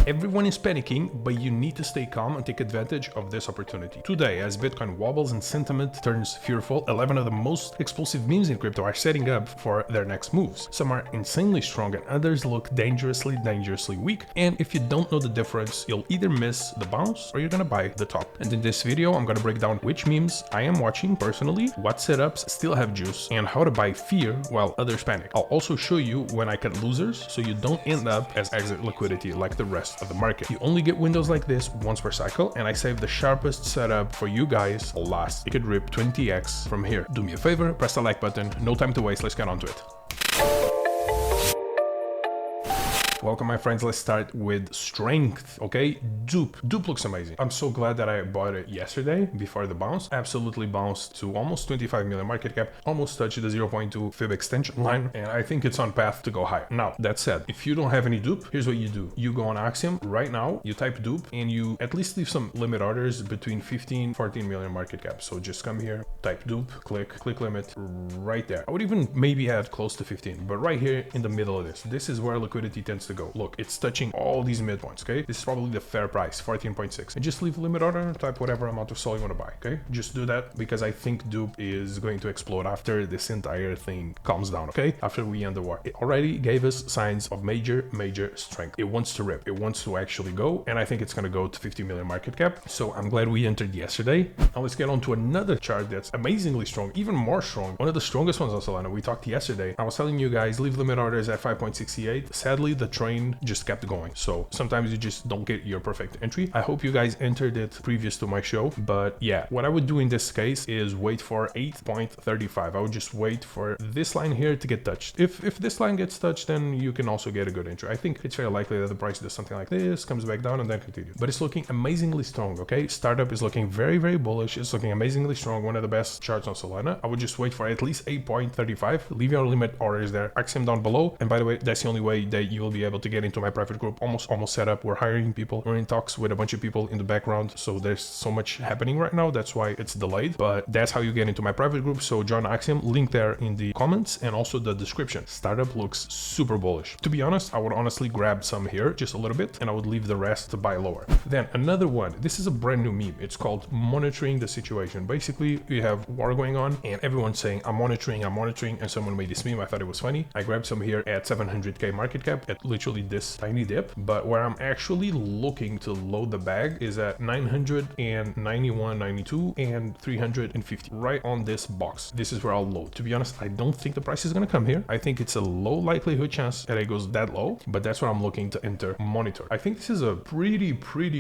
Everyone is panicking, but you need to stay calm and take advantage of this opportunity. Today, as Bitcoin wobbles and sentiment turns fearful, 11 of the most explosive memes in crypto are setting up for their next moves. Some are insanely strong and others look dangerously weak. And if you don't know the difference, you'll either miss the bounce or you're gonna buy the top. And in this video, I'm gonna break down which memes I am watching personally, what setups still have juice, and how to buy fear while others panic. I'll also show you when I cut losers so you don't end up as exit liquidity like the rest of the market. You only get windows like this once per cycle, and I save the sharpest setup for you guys last. It could rip 20x from here. Do me a favor, press the like button. No time to waste, let's get on to it. Welcome my friends, let's start with strength, okay? Dupe looks amazing. I'm so glad that I bought it yesterday before the bounce. Absolutely bounced to almost 25 million market cap, almost touched the 0.2 fib extension line, and I think it's on path to go higher. Now, that said, if you don't have any dupe, here's what you do. You go on Axiom right now, you type dupe, and you at least leave some limit orders between 14 million market cap. So just come here, type dupe, click limit right there. I would even maybe add close to 15, but right here in the middle of this is where liquidity tends to go. Look, it's touching all these midpoints, okay? This is probably the fair price, 14.6. And just leave limit order, type whatever amount of SOL you want to buy, okay? Just do that because I think dupe is going to explode after this entire thing calms down, okay? After we end the war. It already gave us signs of major strength. It wants to rip. It wants to actually go, and I think it's gonna go to 50 million market cap. So I'm glad we entered yesterday. Now let's get on to another chart that's amazingly strong, even more strong. One of the strongest ones on Solana. We talked yesterday. I was telling you guys, leave limit orders at 5.68. Sadly, the train just kept going. So sometimes you just don't get your perfect entry. I hope you guys entered it previous to my show, but yeah, what I would do in this case is wait for 8.35. I would just wait for this line here to get touched. If this line gets touched, then you can also get a good entry. I think it's very likely that the price does something like this, comes back down and then continues. But it's looking amazingly strong, okay? Startup is looking very bullish. It's looking amazingly strong. One of the best charts on Solana. I would just wait for at least 8.35. Leave your limit orders there. Axiom down below. And by the way, that's the only way that you will be able to get into my private group. Almost set up. We're hiring people. We're in talks with a bunch of people in the background. So there's so much happening right now. That's why it's delayed. But that's how you get into my private group. So join Axiom. Link there in the comments and also the description. Startup looks super bullish. To be honest, I would honestly grab some here, just a little bit, and I would leave the rest to buy lower. Then another one. This is a brand new meme. It's called monitoring the situation. Basically, we have war going on and everyone's saying, I'm monitoring, and someone made this meme. I thought it was funny. I grabbed some here at 700k market cap at literally this tiny dip, but where I'm actually looking to load the bag is at 991, 92 and 350 right on this box. This is where I'll load. To be honest, I don't think the price is gonna come here. I think it's a low likelihood chance that it goes that low, but that's where I'm looking to enter monitor. I think this is a pretty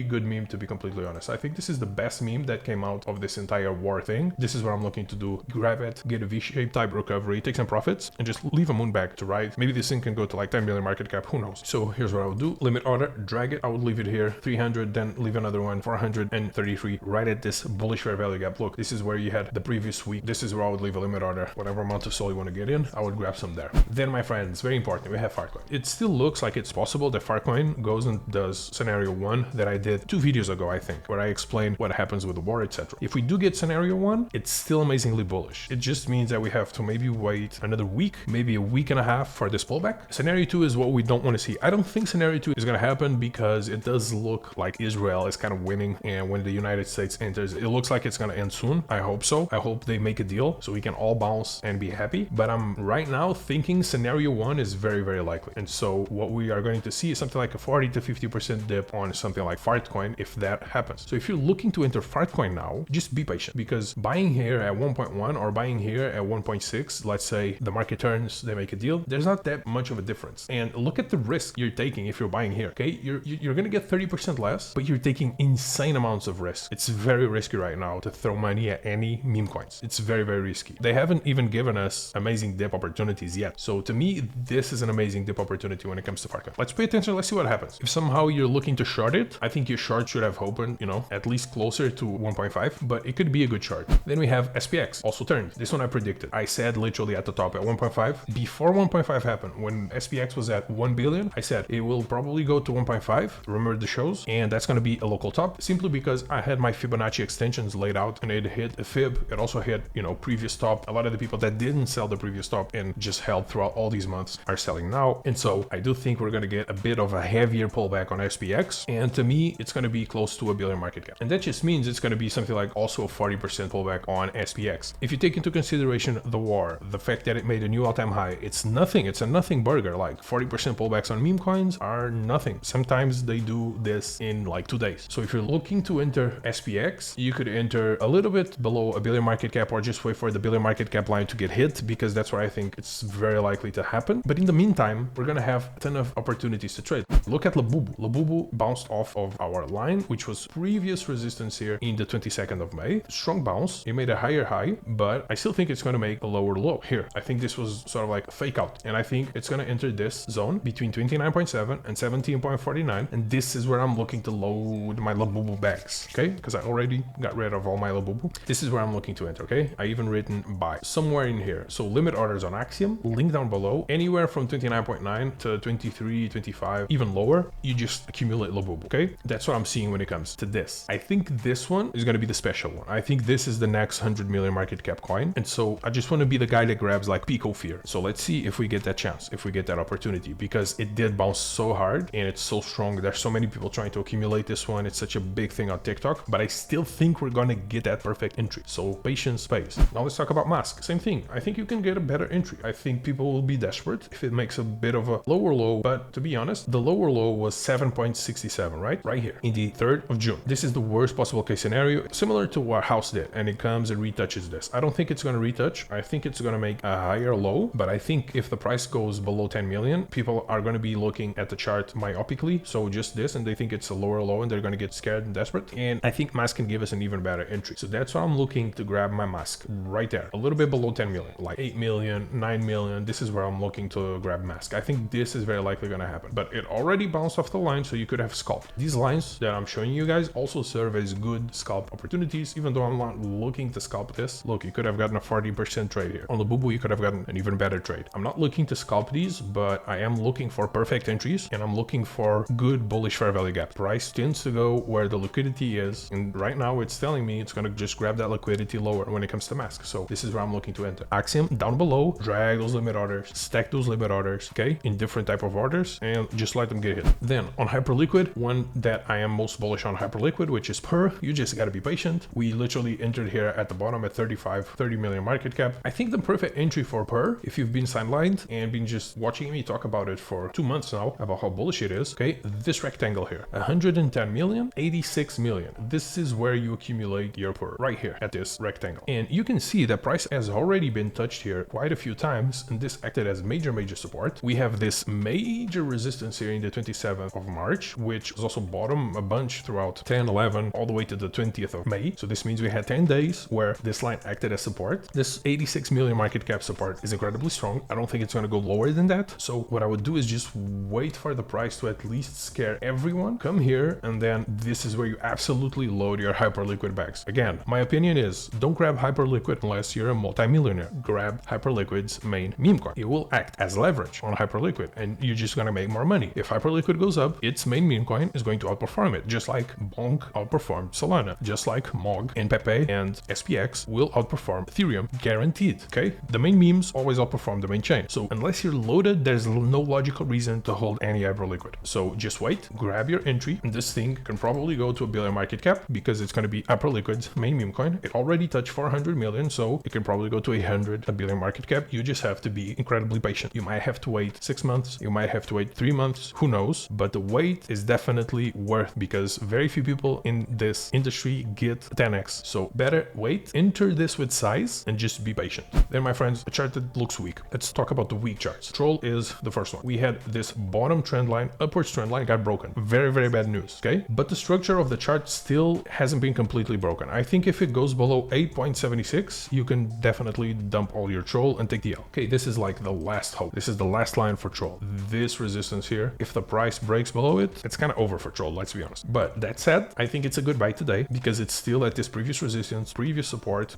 good meme, to be completely honest. I think this is the best meme that came out of this entire war thing. This is what I'm looking to do. Grab it, get a V-shaped type recovery, take some profits, and just leave a moon bag to ride. Maybe this thing can go to like 10 million market cap, who knows? So here's what I would do. Limit order, drag it. I would leave it here, 300, then leave another one, 433, right at this bullish fair value gap. Look, this is where you had the previous week. This is where I would leave a limit order. Whatever amount of SOL you want to get in, I would grab some there. Then my friends, very important, we have Filecoin. It still looks like it's possible that Filecoin goes and does scenario 1 that I did 2 videos ago, I think, where I explained what happens with the war, etc. If we do get scenario 1, it's still amazingly bullish. It just means that we have to maybe wait another week, maybe a week and a half for this pullback. Scenario 2 is what we don't want to see. I don't think scenario 2 is going to happen because it does look like Israel is kind of winning, and when the United States enters, it looks like it's going to end soon. I hope so. I hope they make a deal so we can all bounce and be happy. But I'm right now thinking scenario 1 is very likely. And so what we are going to see is something like a 40 to 50% dip on something like Fartcoin if that happens. So if you're looking to enter Fartcoin now, just be patient, because buying here at 1.1 or buying here at 1.6, let's say the market turns, they make a deal, there's not that much of a difference. And look at the risk you're taking if you're buying here, okay? You're gonna get 30% less, but you're taking insane amounts of risk. It's very risky right now to throw money at any meme coins. It's very risky. They haven't even given us amazing dip opportunities yet. So to me, this is an amazing dip opportunity when it comes to Fartcoin. Let's pay attention. Let's see what happens. If somehow you're looking to short it, I think your short should have opened, at least closer to 1.5, but it could be a good short. Then we have SPX, also turned. This one I predicted. I said literally at the top at 1.5. Before 1.5 happened, when SPX was at 1 billion, million. I said it will probably go to 1.5. Remember the shows, and that's going to be a local top simply because I had my Fibonacci extensions laid out and it hit a fib. It also hit, you know, previous top. A lot of the people that didn't sell the previous top and just held throughout all these months are selling now. And so I do think we're going to get a bit of a heavier pullback on SPX. And to me, it's going to be close to $1 billion market cap. And that just means it's going to be something like also a 40% pullback on SPX. If you take into consideration the war, the fact that it made a new all-time high, it's nothing. It's a nothing burger. Like 40% pullbacks on meme coins are nothing. Sometimes they do this in like 2 days. So if you're looking to enter SPX, you could enter a little bit below $1 billion market cap or just wait for the $1 billion market cap line to get hit, because that's where I think it's very likely to happen. But in the meantime, we're going to have a ton of opportunities to trade. Look at LABU. LABU bounced off of our line, which was previous resistance here in the 22nd of May. Strong bounce. It made a higher high, but I still think it's going to make a lower low here. I think this was sort of like a fake out, and I think it's going to enter this zone between 29.7 and 17.49, and this is where I'm looking to load my LABU bags, okay? Because I already got rid of all my LABU. This is where I'm looking to enter, okay? I even written buy somewhere in here. So limit orders on Axiom, link down below, anywhere from 29.9 to 23, 25, even lower, you just accumulate LABU, okay? That's what I'm seeing when it comes to this. I think this one is going to be the special one. I think this is the next 100 million market cap coin, and so I just want to be the guy that grabs like Pico Fear. So let's see if we get that chance, if we get that opportunity, because it did bounce so hard and it's so strong. There's so many people trying to accumulate this one. It's such a big thing on TikTok, but I still think we're gonna get that perfect entry. So patience pays. Now let's talk about mask. Same thing. I think you can get a better entry. I think people will be desperate if it makes a bit of a lower low, but to be honest, the lower low was 7.67, right here in the 3rd of June. This is the worst possible case scenario, similar to what House did, and it comes and retouches this. I don't think it's going to retouch. I think it's going to make a higher low, but I think if the price goes below 10 million, people are going to be looking at the chart myopically, so just this, and they think it's a lower low and they're going to get scared and desperate, and I think mask can give us an even better entry. So that's why I'm looking to grab my mask right there, a little bit below 10 million, like 8 million, 9 million. This is where I'm looking to grab mask. I think this is very likely going to happen, but it already bounced off the line, so you could have scalped. These lines that I'm showing you guys also serve as good scalp opportunities, even though I'm not looking to scalp this. Look, you could have gotten a 40% trade here. On the LABU, you could have gotten an even better trade. I'm not looking to scalp these, but I am looking for perfect entries, and I'm looking for good bullish fair value gap. Price tends to go where the liquidity is, and right now it's telling me it's going to just grab that liquidity lower when it comes to mask. So this is where I'm looking to enter. Axiom down below, drag those limit orders, stack those limit orders, okay, in different type of orders, and just let them get hit. Then on Hyperliquid, one that I am most bullish on Hyperliquid, which is PER, you just got to be patient. We literally entered here at the bottom at 30 million market cap. I think the perfect entry for PER, if you've been sidelined and been just watching me talk about it for 2 months now, about how bullish it is, okay, this rectangle here, 110 million, 86 million. This is where you accumulate your PER, right here at this rectangle. And you can see that price has already been touched here quite a few times, and this acted as major support. We have this major resistance here in the 27th of March, which was also bottom a bunch throughout 10, 11, all the way to the 20th of May. So this means we had 10 days where this line acted as support. This 86 million market cap support is incredibly strong. I don't think it's going to go lower than that. So what I would do is just wait for the price to at least scare everyone. Come here, and then this is where you absolutely load your Hyperliquid bags. Again, my opinion is don't grab Hyperliquid unless you're a multi-millionaire. Grab Hyperliquid's main meme coin. It will act as leverage on Hyperliquid, and you're just going to make more money. If Hyperliquid goes up, its main meme coin is going to outperform it, just like Bonk outperformed Solana, just like MOG and Pepe and SPX will outperform Ethereum, guaranteed, okay? The main memes always outperform the main chain. So unless you're loaded, there's no logical reason to hold any Hyperliquid. So just wait, grab your entry, and this thing can probably go to $1 billion market cap because it's going to be Hyperliquid's main meme coin. It already touched 400 million, so it can probably go to $1 billion market cap. You just have to be incredibly patient. You might have to wait 6 months, you might have to wait 3 months, who knows, but the wait is definitely worth, because very few people in this industry get 10x. So better wait, enter this with size, and just be patient. Then my friends, a chart that looks weak. Let's talk about the weak charts. Troll is the first one. We had this bottom trend line, upwards trend line got broken. Very bad news, okay? But the structure of the chart still hasn't been completely broken. I think if it goes below 8.76, you can definitely dump all your Troll and take the L. Okay, this is like the last hope. This is the last line for Troll. This resistance here, if the price breaks below it, it's kind of over for Troll, let's be honest. But that said, I think it's a good buy today because it's still at this previous resistance, previous support,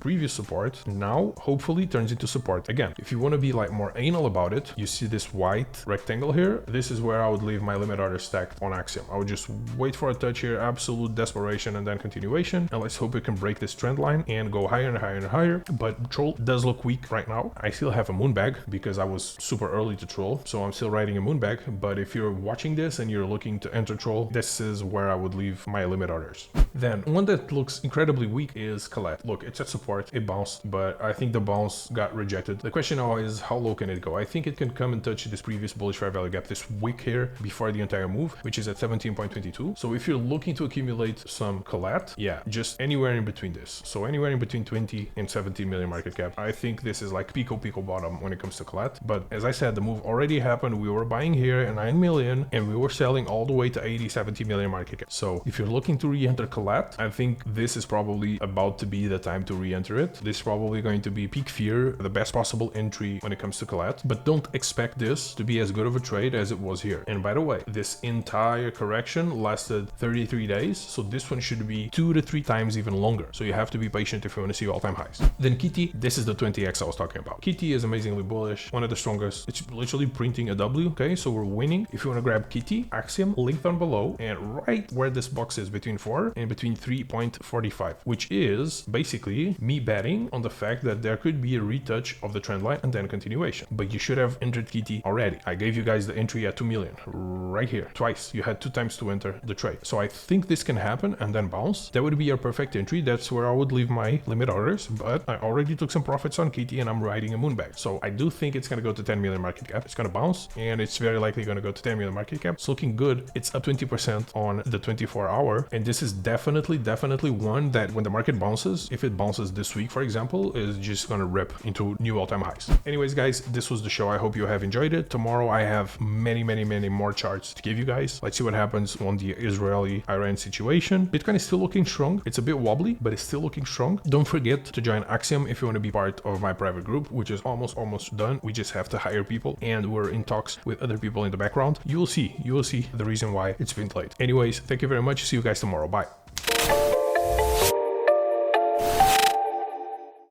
now hopefully turns into support. Again, if you want to be like more anal about it, you see this white rectangle triangle here, this is where I would leave my limit order stacked on Axiom. I would just wait for a touch here, absolute desperation, and then continuation. And let's hope we can break this trend line and go higher and higher and higher. But troll does look weak right now. I still have a moon bag because I was super early to troll, so I'm still riding a moon bag. But if you're watching this and you're looking to enter troll, this is where I would leave my limit orders. Then one that looks incredibly weak is KLET. Look, it's at support, it bounced, but I think the bounce got rejected. The question now is how low can it go? I think it can come and touch this previous bullish fair value gap, this wick here before the entire move, which is at 17.22. So if you're looking to accumulate some KLET, yeah, just anywhere in between this. So anywhere in between 20 and 17 million market cap. I think this is like pico bottom when it comes to KLET. But as I said, the move already happened. We were buying here at 9 million and we were selling all the way to 80, 70 million market cap. So if you're looking to re-enter KLET, I think this is probably about to be the time to re-enter it. This is probably going to be peak fear, the best possible entry when it comes to KLET, but don't expect this to be as good of a trade as it was here. And by the way, this entire correction lasted 33 days, so this one should be 2 to 3 times even longer. So you have to be patient if you want to see all-time highs. Then Kitty, this is the 20x I was talking about. Kitty is amazingly bullish, one of the strongest. It's literally printing a W, okay? So we're winning. If you want to grab Kitty, Axiom, link down below, and right where this box is between 4 and between 3.45, which is basically me betting on the fact that there could be a retouch of the trend line and then continuation. But you should have entered Kitty already. I gave you guys the entry at 2 million right here, twice. You had 2 times to enter the trade. So I think this can happen and then bounce. That would be your perfect entry. That's where I would leave my limit orders, but I already took some profits on Kitty and I'm riding a moon bag. So I do think it's going to go to 10 million market cap. It's going to bounce and it's very likely going to go to 10 million market cap. It's looking good. It's up 20% on the 24-hour. And this is definitely one that when the market bounces, if it bounces this week, for example, is just going to rip into new all-time highs. Anyways, guys, this was the show. I hope you have enjoyed it. Tomorrow I have many more charts to give you guys. Let's see what happens on the Israeli-Iran situation. Bitcoin is still looking strong. It's a bit wobbly, but it's still looking strong. Don't forget to join Axiom if you want to be part of my private group, which is almost done. We just have to hire people and we're in talks with other people in the background. You will see the reason why it's been delayed. Anyways, thank you very much. See you guys tomorrow. Bye.